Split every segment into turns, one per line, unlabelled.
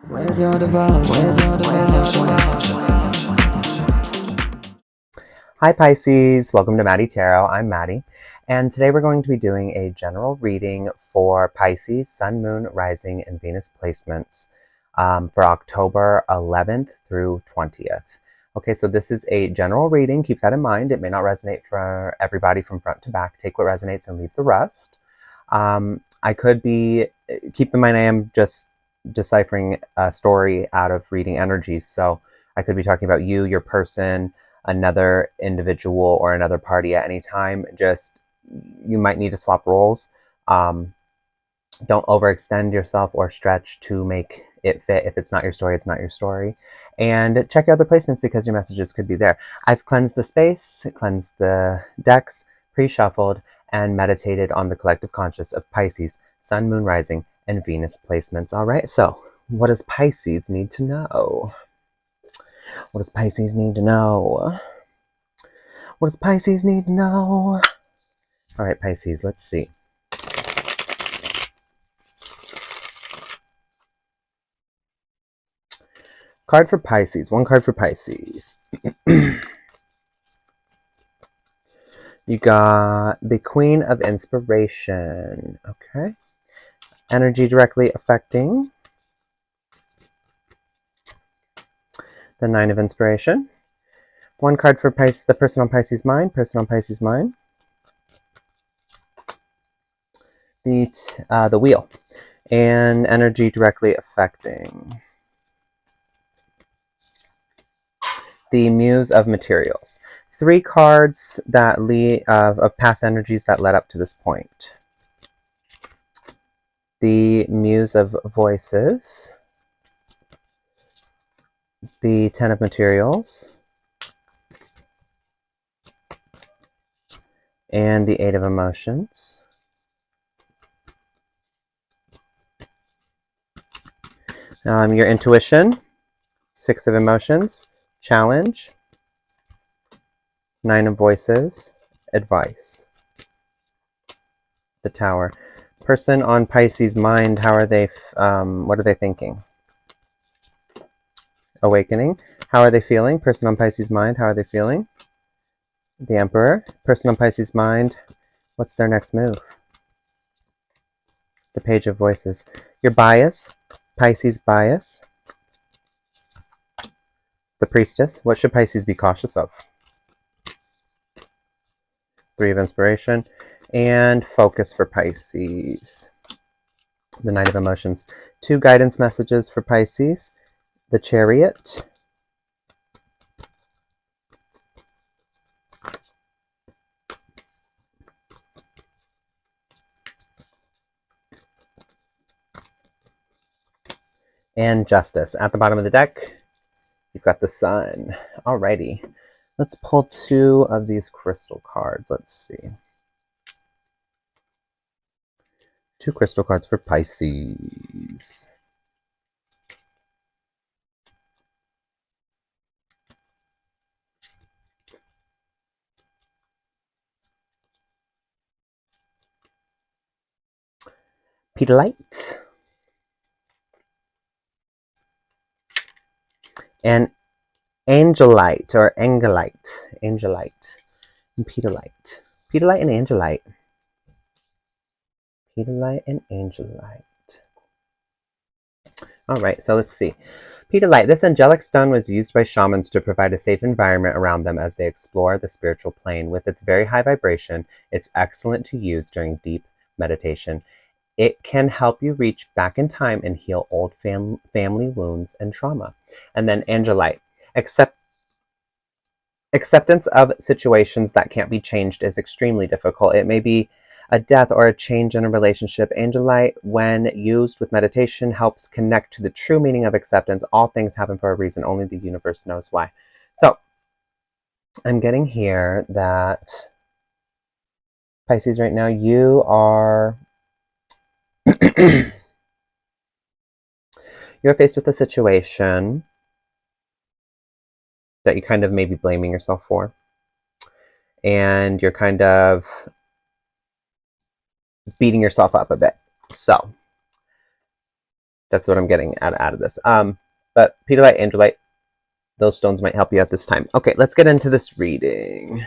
Where's your devotion? Where's your devotion?
Hi Pisces, welcome to Maddie Tarot. I'm Maddie, and today we're going to be doing a general reading for Pisces, Sun, Moon, Rising, and Venus placements for October 11th through 20th. Okay, so this is a general reading. Keep that in mind. It may not resonate for everybody from front to back. Take what resonates and leave the rest. Keep in mind I am just deciphering a story out of reading energies, so I could be talking about you, your person, another individual, or another party at any time. Just, you might need to swap roles. Don't overextend yourself or stretch to make it fit. If it's not your story, it's not your story. And check your other placements because your messages could be there. I've cleansed the space, cleansed the decks, pre-shuffled, and meditated on the collective conscious of Pisces, Sun, Moon, Rising, and Venus placements. All right, so what does Pisces need to know? What does Pisces need to know? What does Pisces need to know? All right, Pisces, let's see. Card for Pisces. One card for Pisces. You got the Queen of Inspiration. Okay. Energy directly affecting. The Nine of Inspiration. One card for Pisces, the person on Pisces' mind. Person on Pisces' mind. The Wheel. And energy directly affecting. The Muse of Materials. Three cards that lead of past energies that led up to this point. The Muse of Voices. The Ten of Materials. And the Eight of Emotions. Your intuition. Six of Emotions. Challenge. Nine of Voices. Advice. The Tower. Person on Pisces' mind, how are they, what are they thinking? Awakening. How are they feeling? Person on Pisces' mind, how are they feeling? The Emperor. Person on Pisces' mind, what's their next move? The Page of Voices. Your bias. Pisces bias. The Priestess. What should Pisces be cautious of? Three of Inspiration. And focus for Pisces. The Knight of Emotions. Two guidance messages for Pisces. The Chariot. And Justice. At the bottom of the deck, you've got the Sun. Alrighty. Let's pull two of these crystal cards. Let's see. Two crystal cards for Pisces. Pedalite. And Angelite or Angelite. Angelite. And Pedalite. Pedalite and Angelite. Pedalite and Angelite. Alright, so let's see. Pedalite. This angelic stone was used by shamans to provide a safe environment around them as they explore the spiritual plane. With its very high vibration, it's excellent to use during deep meditation. It can help you reach back in time and heal old family wounds and trauma. And then Angelite. Acceptance of situations that can't be changed is extremely difficult. It may be a death or a change in a relationship. Angelite, when used with meditation, helps connect to the true meaning of acceptance. All things happen for a reason. Only the universe knows why. So, I'm getting here that Pisces, right now, you are you're faced with a situation that you kind of may be blaming yourself for. And you're kind of beating yourself up a bit. So, That's what I'm getting out of this. But pedalite, angelite, those stones might help you out this time. Okay, let's get into this reading.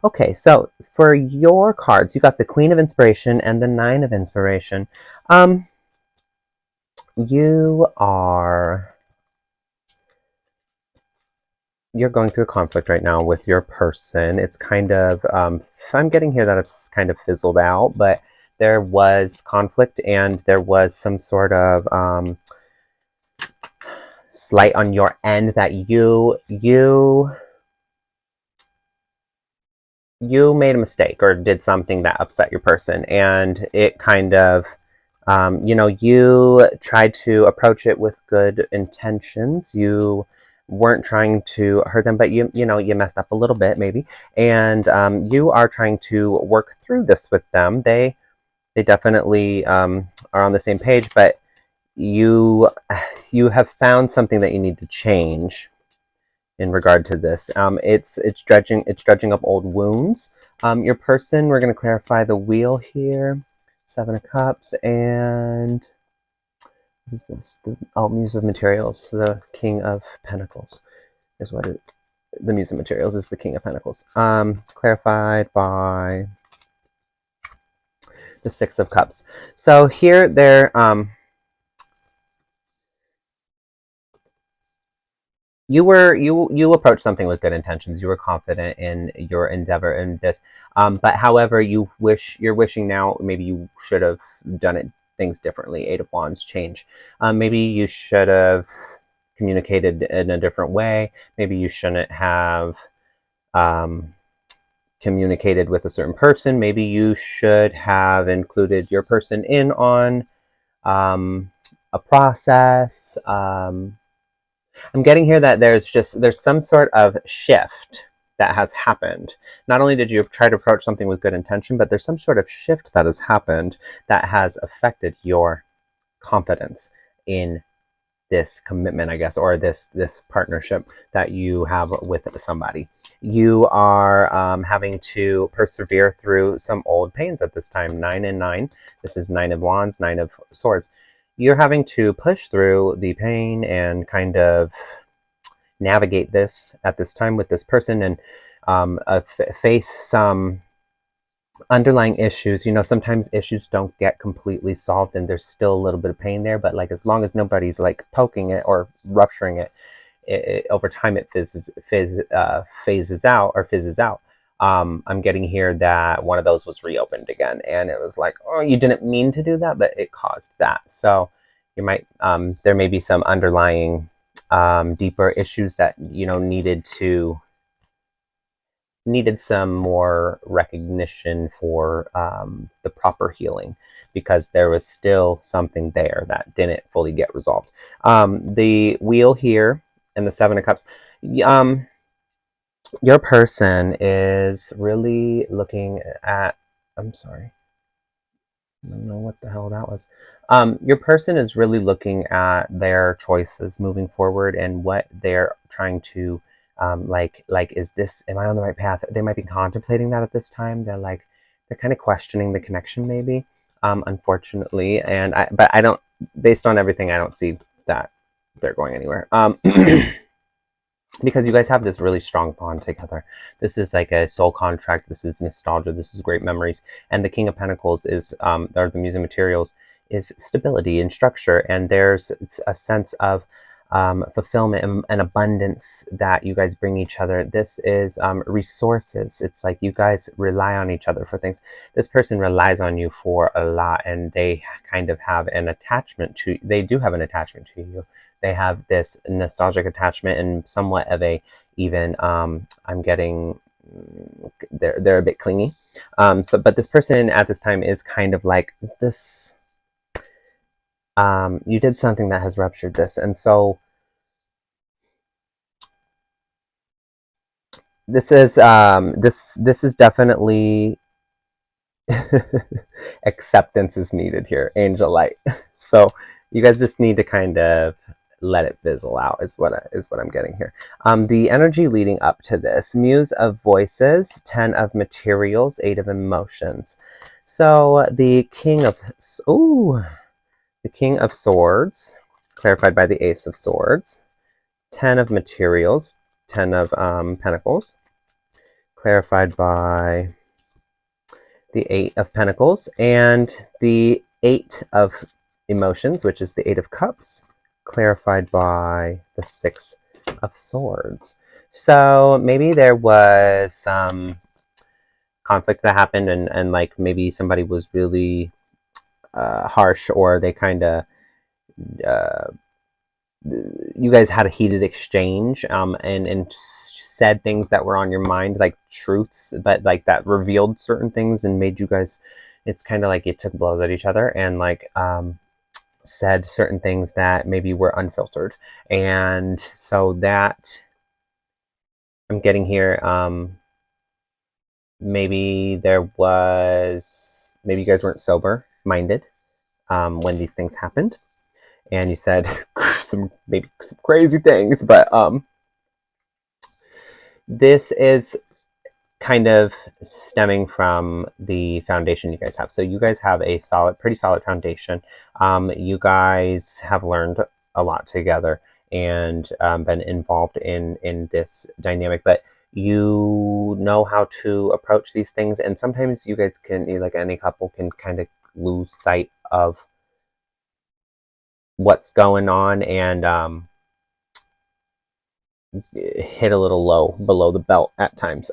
Okay, so for your cards, you got the Queen of Inspiration and the Nine of Inspiration. You are you're going through a conflict right now with your person. It's kind of I'm getting here that it's kind of fizzled out, but there was conflict and there was some sort of slight on your end that you made a mistake or did something that upset your person, and it kind of you tried to approach it with good intentions. You weren't trying to hurt them, but you messed up a little bit maybe, and you are trying to work through this with them. They definitely are on the same page, but you you have found something that you need to change in regard to this. It's dredging up old wounds. Your person, we're going to clarify the wheel here. Seven of Cups, and what is this? Muse of Materials. The King of Pentacles is what it. The Muse of Materials is the King of Pentacles. Clarified by the Six of Cups. So here, you approached something with good intentions. You were confident in your endeavor in this, but however, you're wishing now maybe you should have done things differently. Eight of Wands, change. Maybe you should have communicated in a different way. Maybe you shouldn't have communicated with a certain person. Maybe you should have included your person in on a process. I'm getting here that there's some sort of shift that has happened. Not only did you try to approach something with good intention, but there's some sort of shift that has happened that has affected your confidence in this commitment, I guess, or this partnership that you have with somebody. You are having to persevere through some old pains at this time. 9 and 9. This is 9 of Wands, 9 of Swords. You're having to push through the pain and kind of navigate this at this time with this person, and face some underlying issues. Sometimes issues don't get completely solved and there's still a little bit of pain there, but like as long as nobody's like poking it or rupturing it, over time it phases out. I'm getting here that one of those was reopened again, and it was like, oh, you didn't mean to do that, but it caused that. So you might there may be some underlying deeper issues that needed some more recognition for the proper healing, because there was still something there that didn't fully get resolved. The wheel here and the Seven of Cups. Your person is really looking at. I'm sorry. I don't know what the hell that was. Your person is really looking at their choices moving forward and what they're trying to is this, am I on the right path? They might be contemplating that at this time. They're kind of questioning the connection maybe, unfortunately. But I don't, based on everything, I don't see that they're going anywhere. Because you guys have this really strong bond together. This is like a soul contract. This is nostalgia. This is great memories. And the King of Pentacles is, or the Muse of Materials, is stability and structure. And there's a sense of fulfillment and abundance that you guys bring each other. This is resources. It's like you guys rely on each other for things. This person relies on you for a lot, and they kind of have an attachment to. They do have an attachment to you. They have this nostalgic attachment and somewhat of a even. I'm getting. They're a bit clingy. But this person at this time is kind of like, is this. You did something that has ruptured this, and so this is definitely acceptance is needed here, angel light. So you guys just need to kind of let it fizzle out is what I'm getting here. The energy leading up to this: Muse of Voices, 10 of Materials, 8 of Emotions. So the King of Swords, clarified by the Ace of Swords, 10 of Materials, 10 of Pentacles, clarified by the 8 of Pentacles, and the 8 of Emotions, which is the 8 of Cups, clarified by the 6 of Swords. So maybe there was some conflict that happened, and like maybe somebody was really harsh, or they kind of uh, you guys had a heated exchange, and said things that were on your mind, like truths, but like that revealed certain things and made you guys, it's kind of like you took blows at each other, and like said certain things that maybe were unfiltered. And so that I'm getting here, maybe maybe you guys weren't sober minded when these things happened, and you said maybe some crazy things, but this is kind of stemming from the foundation you guys have. So you guys have a pretty solid foundation. You guys have learned a lot together, and been involved in this dynamic, but you know how to approach these things. And sometimes you guys can, like any couple, can kind of lose sight of what's going on, and hit a little low below the belt at times.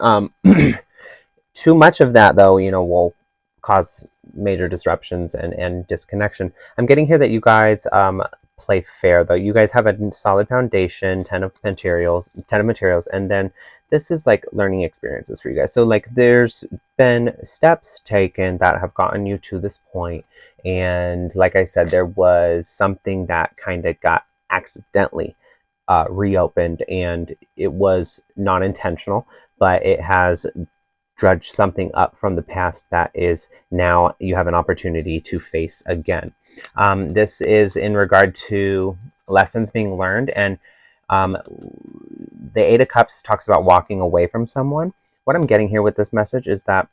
Too much of that, though, will cause major disruptions and disconnection. I'm getting here that you guys play fair, though. You guys have a solid foundation, 10 of materials, and then this is like learning experiences for you guys. So like there's been steps taken that have gotten you to this point, and like I said, there was something that kind of got accidentally reopened, and it was not intentional, but it has dredged something up from the past that is now you have an opportunity to face again. This is in regard to lessons being learned, and the 8 of Cups talks about walking away from someone. What I'm getting here with this message is that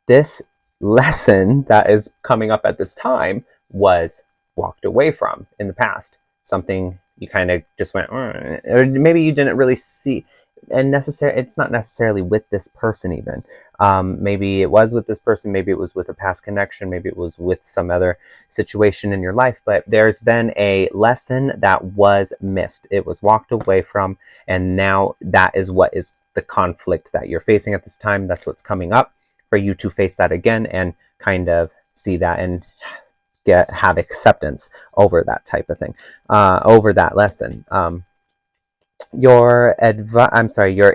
this lesson that is coming up at this time was walked away from in the past. Something you kind of just went, or maybe you didn't really see. And it's not necessarily with this person even. Maybe it was with this person, maybe it was with a past connection, maybe it was with some other situation in your life, but there's been a lesson that was missed. It was walked away from, and now that is what is the conflict that you're facing at this time. That's what's coming up for you to face that again and kind of see that and have acceptance over that type of thing, over that lesson. Your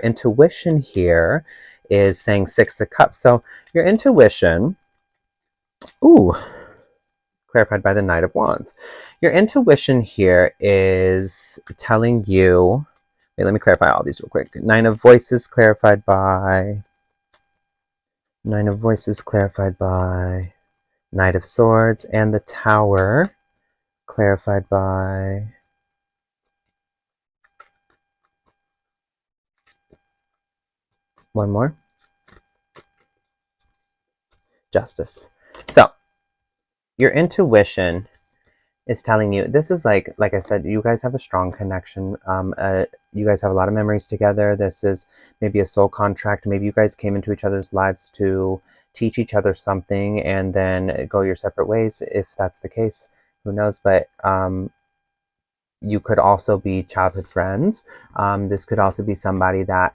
intuition here is saying 6 of Cups. So your intuition, clarified by the Knight of Wands. Your intuition here is telling you, wait, let me clarify all these real quick. 9 of Voices clarified by Nine of Voices clarified by Knight of Swords, and the Tower clarified by one more, Justice. So your intuition is telling you this is like I said, you guys have a strong connection. You guys have a lot of memories together. This is maybe a soul contract. Maybe you guys came into each other's lives to teach each other something and then go your separate ways. If that's the case, who knows? But you could also be childhood friends. This could also be somebody that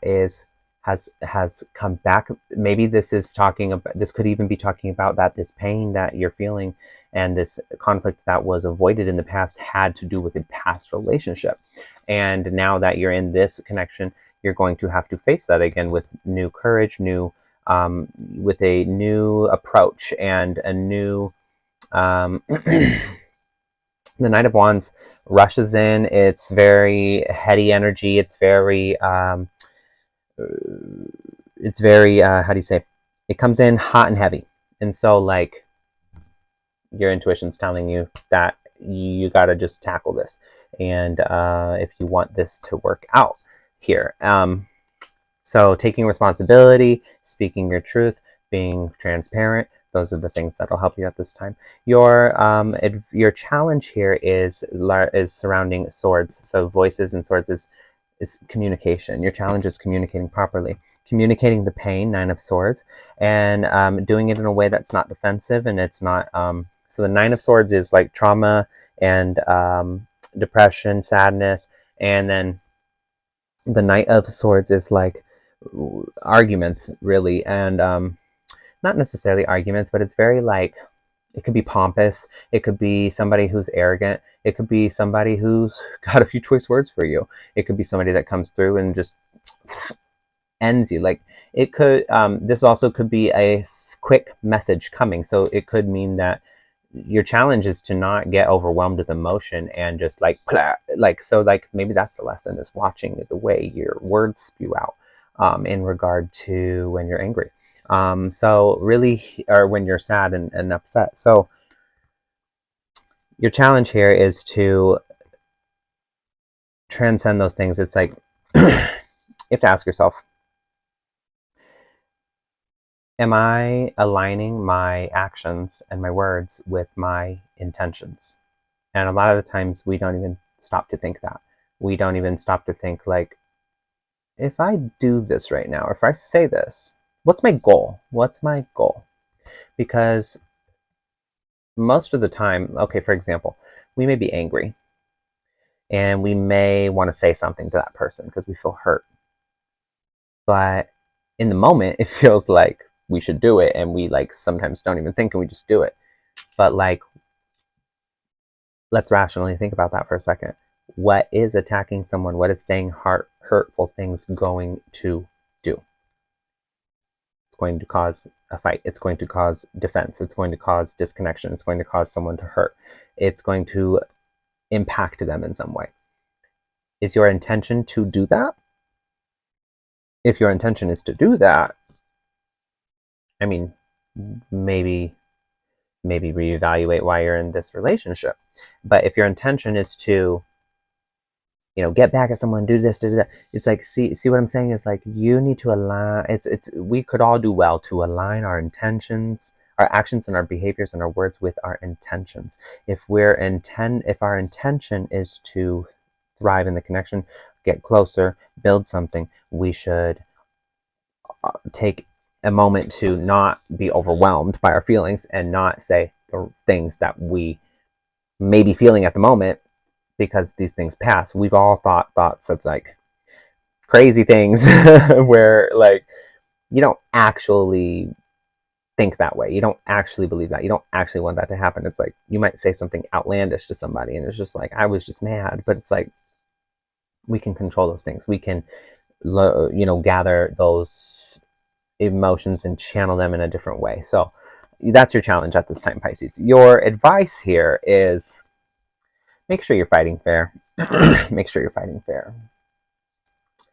has come back. Maybe this could even be talking about that this pain that you're feeling and this conflict that was avoided in the past had to do with a past relationship. And now that you're in this connection, you're going to have to face that again with new courage, with a new approach and a new the Knight of Wands rushes in. It's very heady energy. It's very how do you say, it comes in hot and heavy. And so like your intuition's telling you that you got to just tackle this. And if you want this to work out here. So taking responsibility, speaking your truth, being transparent, those are the things that'll help you at this time. Your challenge here is surrounding swords. So voices and swords is communication. Your challenge is communicating properly, communicating the pain, 9 of Swords, and doing it in a way that's not defensive and it's not. So the 9 of Swords is like trauma and depression, sadness, and then the Knight of Swords is like arguments, really, and not necessarily arguments, but it's very like, it could be pompous, it could be somebody who's arrogant, it could be somebody who's got a few choice words for you, it could be somebody that comes through and just ends you. Like it could, this also could be a quick message coming, so it could mean that your challenge is to not get overwhelmed with emotion and just like so like maybe that's the lesson, is watching the way your words spew out in regard to when you're angry, so really, or when you're sad and upset. So your challenge here is to transcend those things. It's like you have to ask yourself, am I aligning my actions and my words with my intentions? And a lot of the times we don't even stop to think that. We don't even stop to think like, if I do this right now, or if I say this, what's my goal? What's my goal? Because most of the time, okay, for example, we may be angry and we may want to say something to that person because we feel hurt. But in the moment, it feels like we should do it, and we like sometimes don't even think and we just do it. But like, let's rationally think about that for a second. What is attacking someone? What is saying hurtful things going to do? It's going to cause a fight. It's going to cause defense. It's going to cause disconnection. It's going to cause someone to hurt. It's going to impact them in some way. Is your intention to do that? If your intention is to do that, I mean, maybe reevaluate why you're in this relationship. But if your intention is to, get back at someone, do this, do that, it's like, see what I'm saying? Is like, you need to align. We could all do well to align our intentions, our actions and our behaviors and our words with our intentions. If our intention is to thrive in the connection, get closer, build something, we should take a moment to not be overwhelmed by our feelings and not say the things that we may be feeling at the moment, because these things pass. We've all thought thoughts of like crazy things where like you don't actually think that way. You don't actually believe that. You don't actually want that to happen. It's like you might say something outlandish to somebody and it's just like, I was just mad. But it's like, we can control those things. We can, gather those emotions and channel them in a different way. So that's your challenge at this time, Pisces. Your advice here is, make sure you're fighting fair. Make sure you're fighting fair.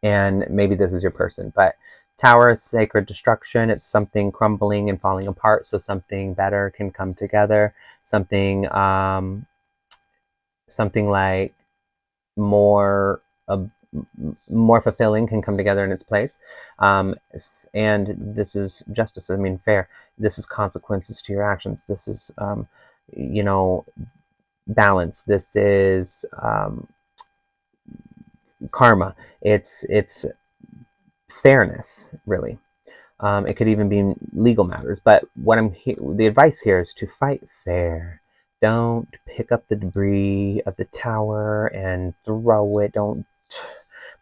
And maybe this is your person, but Tower is sacred destruction. It's something crumbling and falling apart, so something better can come together. Something like more fulfilling can come together in its place. And this is justice. I mean, fair. This is consequences to your actions. This is, balance. This is karma. It's fairness, really. It could even be legal matters. But the advice here is to fight fair. Don't pick up the debris of the tower and throw it. Don't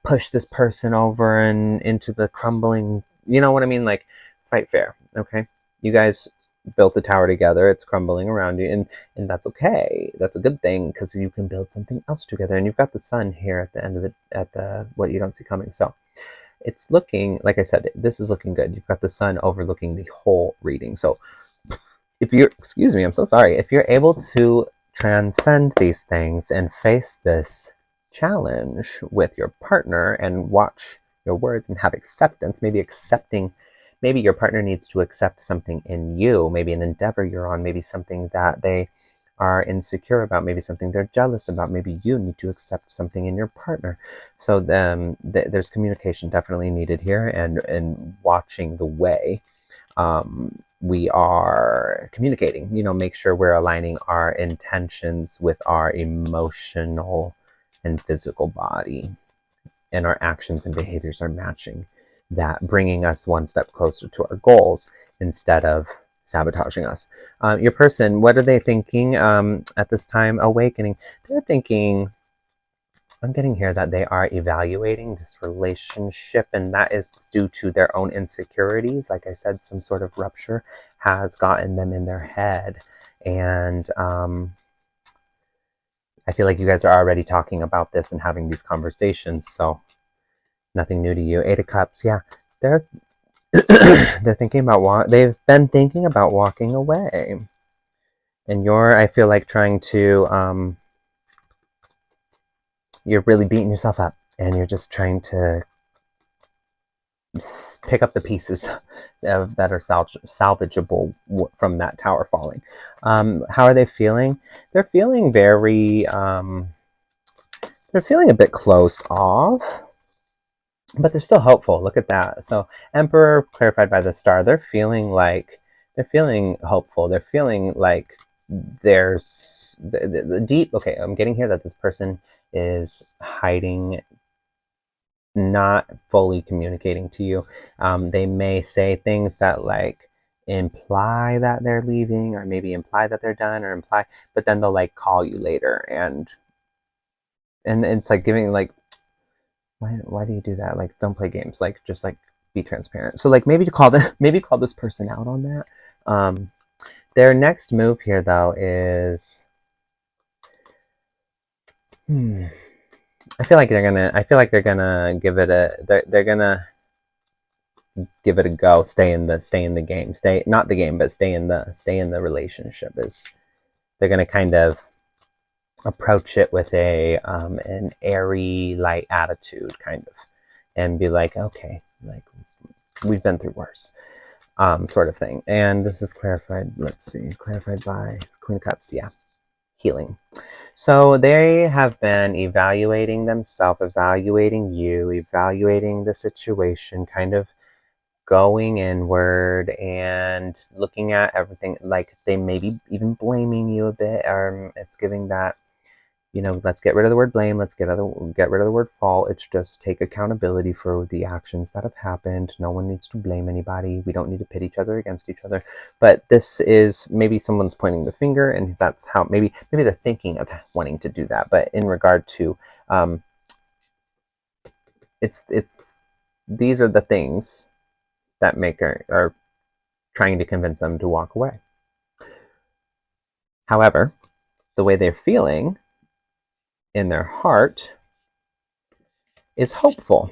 push this person over and into the crumbling. You know what I mean? Like, fight fair. Okay, you guys built the tower together. It's crumbling around you, and that's okay. That's a good thing, because you can build something else together. And you've got the sun here at the end of it, at the what you don't see coming. So it's looking, like I said, this is looking good. You've got the sun overlooking the whole reading. So if you're, excuse me, I'm so sorry. If you're able to transcend these things and face this challenge with your partner and watch your words and have acceptance, maybe your partner needs to accept something in you, maybe an endeavor you're on, maybe something that they are insecure about, maybe something they're jealous about, maybe you need to accept something in your partner. So there's communication definitely needed here, and watching the way we are communicating, make sure we're aligning our intentions with our emotional and physical body, and our actions and behaviors are matching that, bringing us one step closer to our goals instead of sabotaging us. Your person, what are they thinking at this time awakening? They're thinking, I'm getting here that they are evaluating this relationship, and that is due to their own insecurities. Like I said, some sort of rupture has gotten them in their head. And I feel like you guys are already talking about this and having these conversations, so nothing new to you. Eight of Cups, yeah. They're they're thinking about they've been thinking about walking away. And I feel like trying to you're really beating yourself up, and you're just trying to pick up the pieces that are salvageable from that tower falling. How are they feeling? They're feeling very they're feeling a bit closed off, but they're still hopeful. Look at that. So Emperor clarified by the star, they're feeling hopeful. They're feeling like there's the deep, okay, I'm getting here that this person is hiding, not fully communicating to you. They may say things that like imply that they're leaving, or maybe imply that they're done, or imply, but then they'll like call you later, and it's like giving like, why do you do that? Like, don't play games. Like, just like be transparent. So like maybe maybe call this person out on that. Their next move here though is, I feel like they're gonna give it they're gonna give it a go. Stay in the game. Stay, not the game, but stay in the relationship. Is they're gonna kind of approach it with an airy, light attitude, kind of, and be like, okay, like we've been through worse, sort of thing. And this is clarified. Let's see, clarified by Queen of Cups. Yeah, healing. So they have been evaluating themselves, evaluating you, evaluating the situation, kind of going inward and looking at everything. Like they may be even blaming you a bit. It's giving that, let's get rid of the word blame. Let's get rid of the word fault. It's just take accountability for the actions that have happened. No one needs to blame anybody. We don't need to pit each other against each other. But this is, maybe someone's pointing the finger, and that's how maybe they're thinking of wanting to do that. But in regard to, it's these are the things that are trying to convince them to walk away. However, the way they're feeling in their heart is hopeful.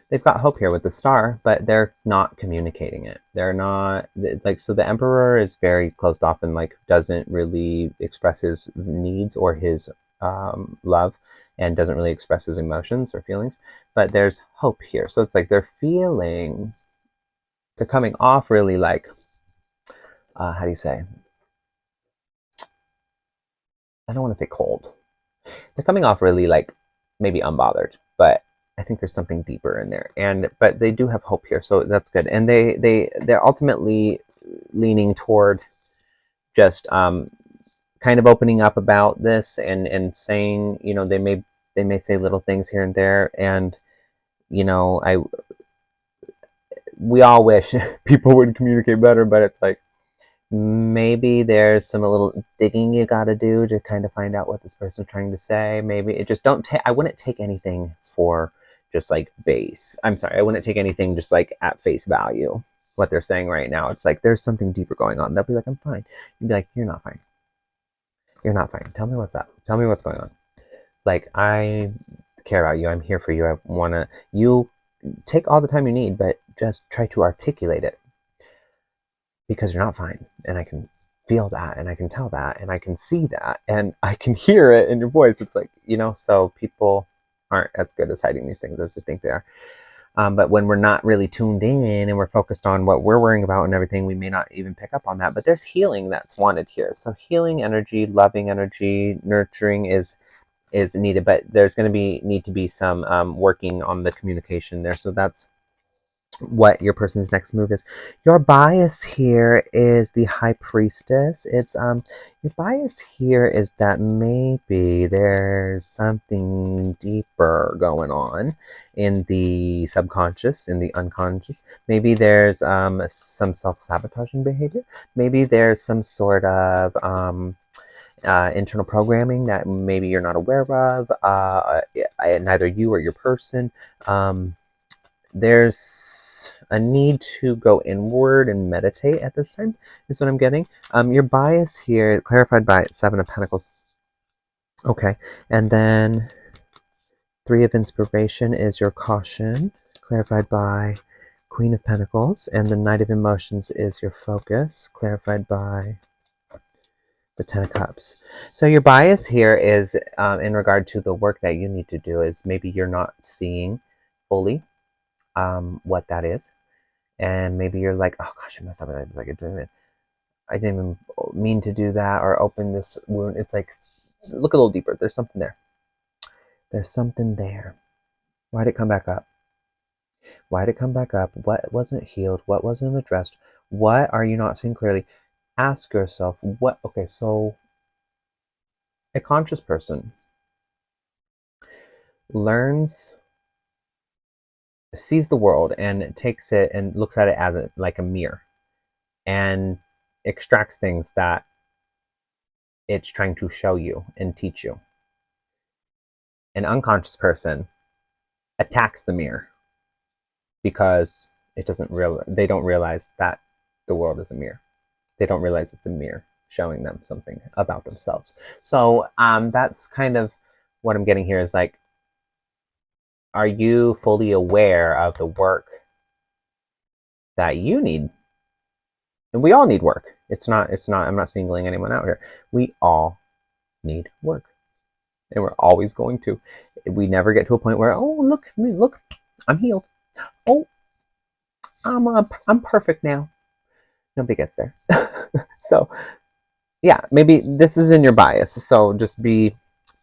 They've got hope here with the star, but they're not communicating it. They're not like, so the Emperor is very closed off and like doesn't really express his needs or his love, and doesn't really express his emotions or feelings. But there's hope here. So it's like they're coming off really like, how do you say? I don't want to say cold. They're coming off really like maybe unbothered, but I think there's something deeper in there. But they do have hope here, so that's good. And they're ultimately leaning toward just kind of opening up about this, and saying, they may say little things here and there, and I we all wish people would communicate better, but it's like, maybe there's some little digging you got to do to kind of find out what this person's trying to say. Maybe it just I wouldn't take anything for just like base. I'm sorry, I wouldn't take anything just like at face value what they're saying right now. It's like there's something deeper going on. They'll be like, I'm fine. You'd be like, you're not fine. You're not fine. Tell me what's up. Tell me what's going on. Like, I care about you. I'm here for you. I want to, you take all the time you need, but just try to articulate it, because you're not fine. And I can feel that, and I can tell that, and I can see that, and I can hear it in your voice. It's like, so people aren't as good as hiding these things as they think they are. But when we're not really tuned in and we're focused on what we're worrying about and everything, we may not even pick up on that. But there's healing that's wanted here. So healing energy, loving energy, nurturing is needed. But there's going to be need to be some working on the communication there. So that's what your person's next move is. Your bias here is the High Priestess. It's your bias here is that maybe there's something deeper going on in the subconscious, in the unconscious. Maybe there's some self-sabotaging behavior. Maybe there's some sort of internal programming that maybe you're not aware of, neither you or your person. There's a need to go inward and meditate at this time, is what I'm getting. Your bias here, clarified by Seven of Pentacles. Okay, and then Three of Inspiration is your caution, clarified by Queen of Pentacles, and the Knight of Emotions is your focus, clarified by the Ten of Cups. So your bias here is in regard to the work that you need to do is maybe you're not seeing fully what that is. And maybe you're like, oh gosh, I messed up. Like I didn't even mean to do that or open this wound. It's like, look a little deeper. There's something there. There's something there. Why did it come back up? Why did it come back up? What wasn't healed? What wasn't addressed? What are you not seeing clearly? Ask yourself, what? Okay, so a conscious person sees the world and takes it and looks at it as like a mirror and extracts things that it's trying to show you and teach you. An unconscious person attacks the mirror because they don't realize that the world is a mirror. They don't realize it's a mirror showing them something about themselves. So that's kind of what I'm getting here is like, are you fully aware of the work that you need? And we all need work. I'm not singling anyone out here. We all need work. And we're always going to. We never get to a point where, oh, look, I'm healed. Oh, I'm perfect now. Nobody gets there. So, yeah, maybe this is in your bias. So just be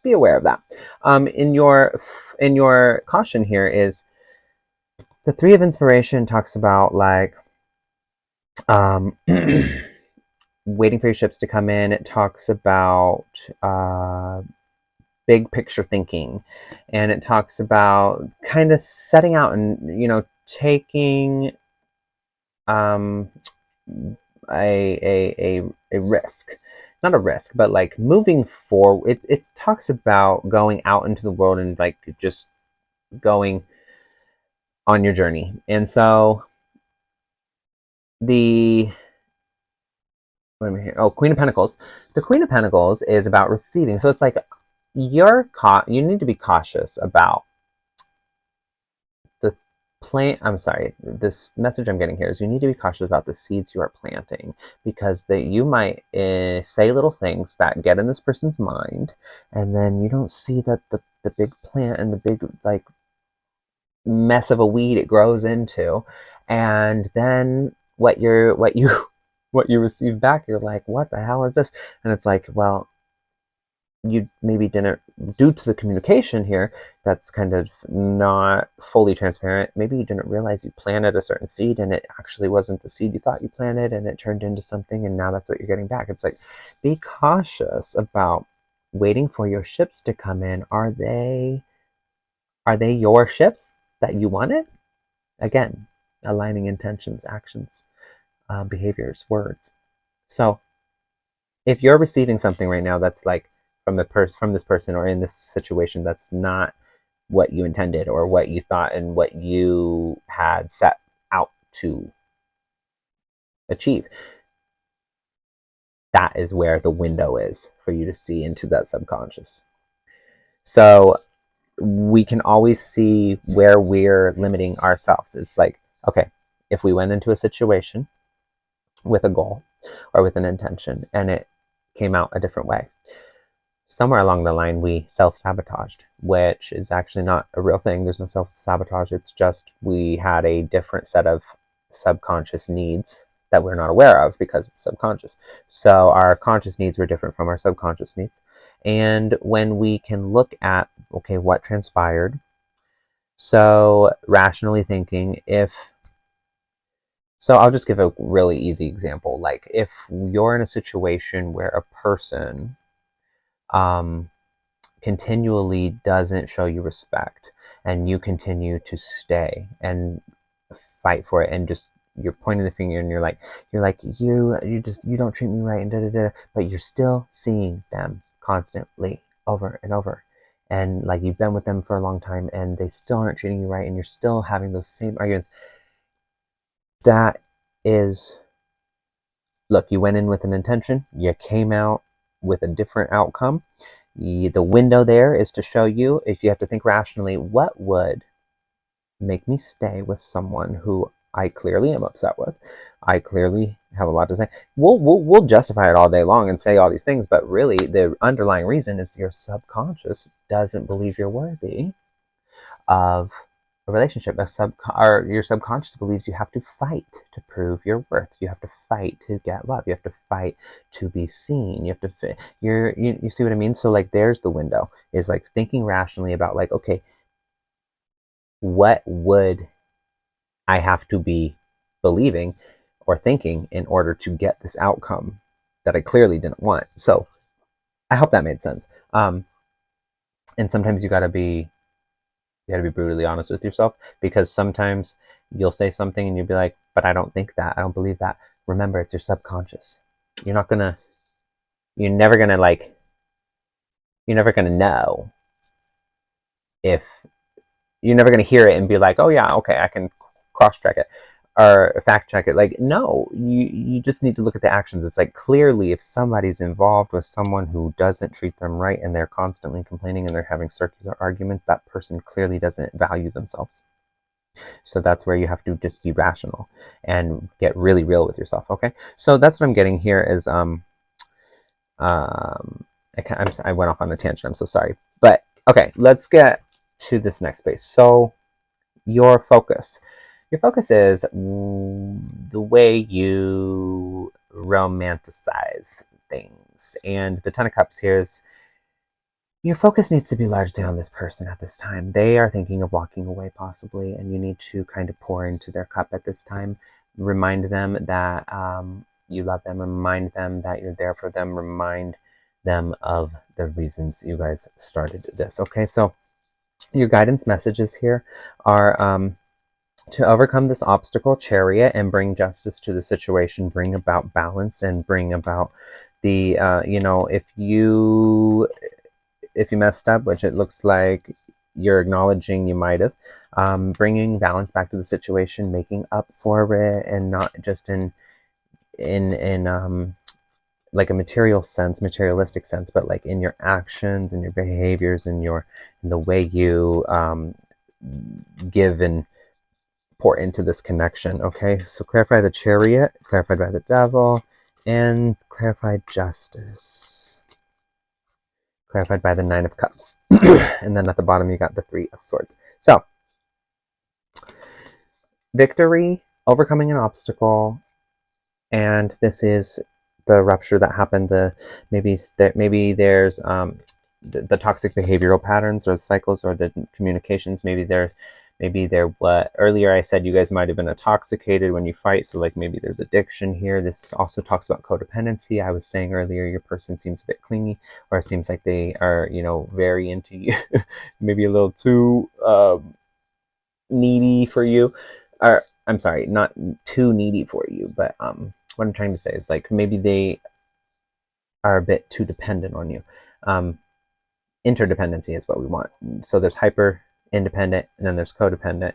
aware of that. In your caution here is the Three of Inspiration talks about like waiting for your ships to come in. It talks about big picture thinking, and it talks about kind of setting out and taking a risk, not a risk, but like moving forward. It talks about going out into the world and like just going on your journey. And so the what am I here? Oh, Queen of Pentacles. The Queen of Pentacles is about receiving. So it's like you need to be cautious about the plant. I'm sorry. This message I'm getting here is you need to be cautious about the seeds you are planting, because you might say little things that get in this person's mind, and then you don't see that the big plant and the big like mess of a weed it grows into, and then what you receive back, you're like, what the hell is this? And it's like, well, you maybe didn't, due to the communication here that's kind of not fully transparent, maybe you didn't realize you planted a certain seed and it actually wasn't the seed you thought you planted, and it turned into something, and now that's what you're getting back. It's like, be cautious about waiting for your ships to come in. Are they your ships that you wanted? Again, aligning intentions, actions, behaviors, words. So if you're receiving something right now that's like from this person or in this situation that's not what you intended or what you thought and what you had set out to achieve, that is where the window is for you to see into that subconscious. So we can always see where we're limiting ourselves. It's like, okay, if we went into a situation with a goal or with an intention and it came out a different way. somewhere along the line we self-sabotaged, which is actually not a real thing. There's no self-sabotage. It's just we had a different set of subconscious needs that we're not aware of because it's subconscious. So our conscious needs were different from our subconscious needs. And when we can look at, okay, what transpired, so rationally thinking, so I'll just give a really easy example. Like if you're in a situation where a person um, continually doesn't show you respect and you continue to stay and fight for it, and just you're pointing the finger and you're like you don't treat me right and da da da, but you're still seeing them constantly over and over, and like you've been with them for a long time and they still aren't treating you right and you're still having those same arguments. That is, look, you went in with an intention, you came out with a different outcome. The window there is to show you, if you have to think rationally, what would make me stay with someone who I clearly am upset with. I clearly have a lot to say. We'll justify it all day long and say all these things, but really the underlying reason is your subconscious doesn't believe you're worthy of a relationship. Your subconscious believes you have to fight to prove your worth. You have to fight to get love. You have to fight to be seen. You have to you see what I mean? So like there's the window, is like thinking rationally about like, okay, what would I have to be believing or thinking in order to get this outcome that I clearly didn't want? So I hope that made sense. And sometimes you gotta be brutally honest with yourself, because sometimes you'll say something and you'll be like, but I don't think that, I don't believe that. Remember, it's your subconscious. You're never gonna know, if you're never gonna hear it and be like, oh yeah, okay, I can cross check it or fact check it. Like, no, you just need to look at the actions. It's like, clearly if somebody's involved with someone who doesn't treat them right and they're constantly complaining and they're having circular arguments, that person clearly doesn't value themselves. So that's where you have to just be rational and get really real with yourself. Okay, so that's what I'm getting here is I went off on a tangent, I'm so sorry, but okay, let's get to this next space. So your focus is the way you romanticize things. And the Ten of Cups here is, your focus needs to be largely on this person at this time. They are thinking of walking away possibly, and you need to kind of pour into their cup at this time. Remind them that you love them. Remind them that you're there for them. Remind them of the reasons you guys started this. Okay, so your guidance messages here are to overcome this obstacle, Chariot, and bring justice to the situation, bring about balance, and bring about the, if you messed up, which it looks like you're acknowledging you might have, bringing balance back to the situation, making up for it, and not just in like a materialistic sense, but like in your actions and your behaviors and in the way you give and pour into this connection. Okay, so clarify the Chariot, clarified by the Devil, and clarified justice, clarified by the Nine of Cups. And then at the bottom you got the Three of Swords. So victory, overcoming an obstacle, and this is the rupture that happened. Maybe there's the toxic behavioral patterns or cycles or the communications. Maybe they're what earlier I said, you guys might have been intoxicated when you fight, so like maybe there's addiction here. This also talks about codependency. I was saying earlier, your person seems a bit clingy, or it seems like they are, very into you, maybe a little too needy for you, or I'm sorry, not too needy for you, but what I'm trying to say is like maybe they are a bit too dependent on you. Interdependency is what we want. So there's hyper independent, and then there's codependent.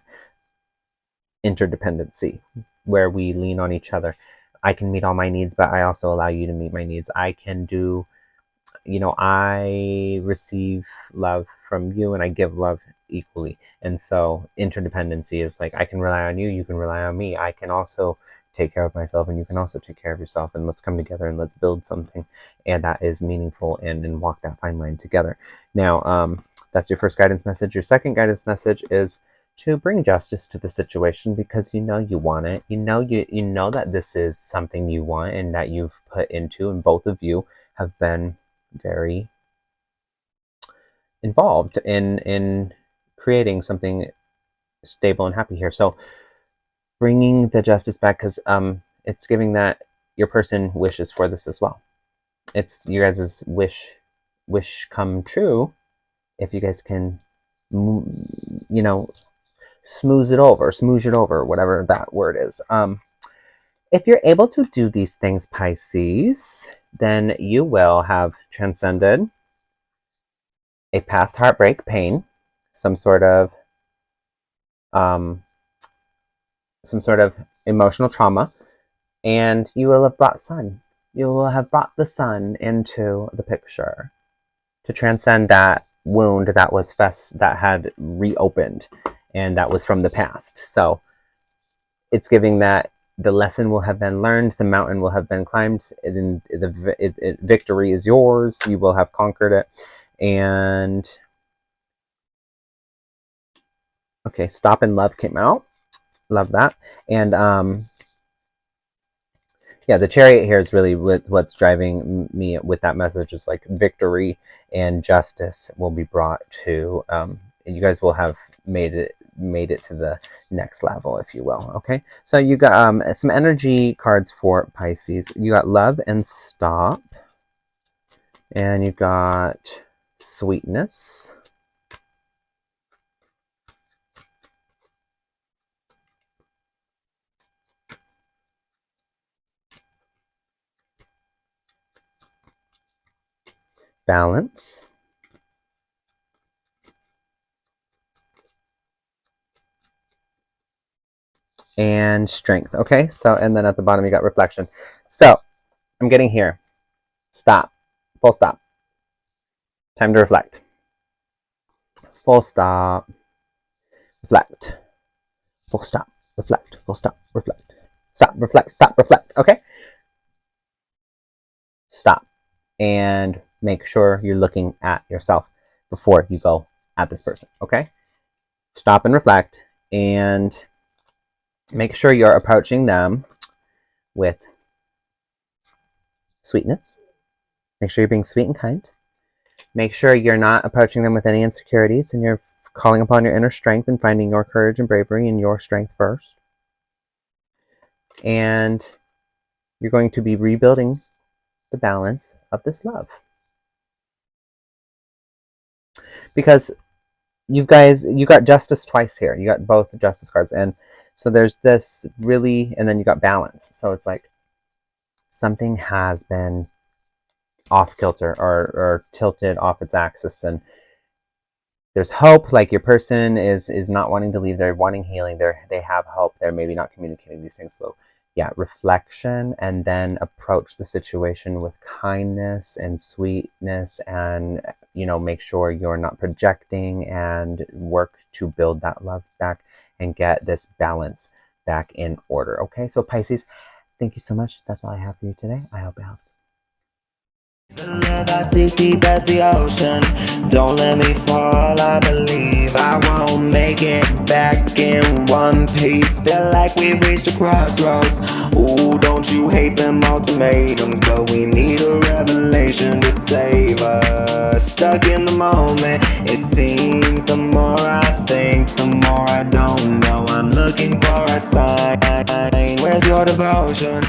Interdependency, where we lean on each other. I can meet all my needs, but I also allow you to meet my needs. I can do, I receive love from you and I give love equally. And so interdependency is like, I can rely on you, you can rely on me. I can also take care of myself, and you can also take care of yourself, and let's come together and let's build something, and that is meaningful, and walk that fine line together. Now, that's your first guidance message. Your second guidance message is to bring justice to the situation, because you know you want it. You know that this is something you want and that you've put into, and both of you have been very involved in creating something stable and happy here. So bringing the justice back, because it's giving that your person wishes for this as well. It's your guys' wish come true if you guys can, smooth it over, whatever that word is. If you're able to do these things, Pisces, then you will have transcended a past heartbreak, pain, some sort of emotional trauma, and you will have brought sun. You will have brought the sun into the picture to transcend that wound that had reopened, and that was from the past. So it's giving that the lesson will have been learned, the mountain will have been climbed, and victory is yours. You will have conquered it. And okay, stop and love came out. Love that. And yeah, the Chariot here is really what's driving me with that message, is like victory and justice will be brought to, you guys will have made it to the next level, if you will. Okay, so you got some energy cards for Pisces. You got love and stop, and you got sweetness, balance, and strength. Okay, so, and then at the bottom you got reflection. So I'm getting here. Stop. Full stop. Time to reflect. Full stop. Reflect. Full stop. Reflect. Full stop. Reflect. Stop. Reflect. Stop. Reflect. Okay. Stop. And make sure you're looking at yourself before you go at this person. Okay. Stop and reflect, and make sure you're approaching them with sweetness. Make sure you're being sweet and kind. Make sure you're not approaching them with any insecurities, and you're calling upon your inner strength and finding your courage and bravery and your strength first. And you're going to be rebuilding the balance of this love. Because you got justice twice here. You got both justice cards. And so there's this really, and then you got balance. So it's like something has been off kilter or tilted off its axis, and there's hope. Like your person is not wanting to leave. They're wanting healing. They have hope. They're maybe not communicating these things. So yeah, reflection, and then approach the situation with kindness and sweetness, and make sure you're not projecting, and work to build that love back and get this balance back in order. Okay, so Pisces, thank you so much. That's all I have for you today. I hope it helps.
The love I seek deep as the ocean. Don't let me fall, I believe I won't make it back in one piece. Feel like we've reached a crossroads. Ooh, don't you hate them ultimatums? But we need a revelation to save us. Stuck in the moment, it seems. The more I think, the more I don't know. I'm looking for a sign. Where's your devotion?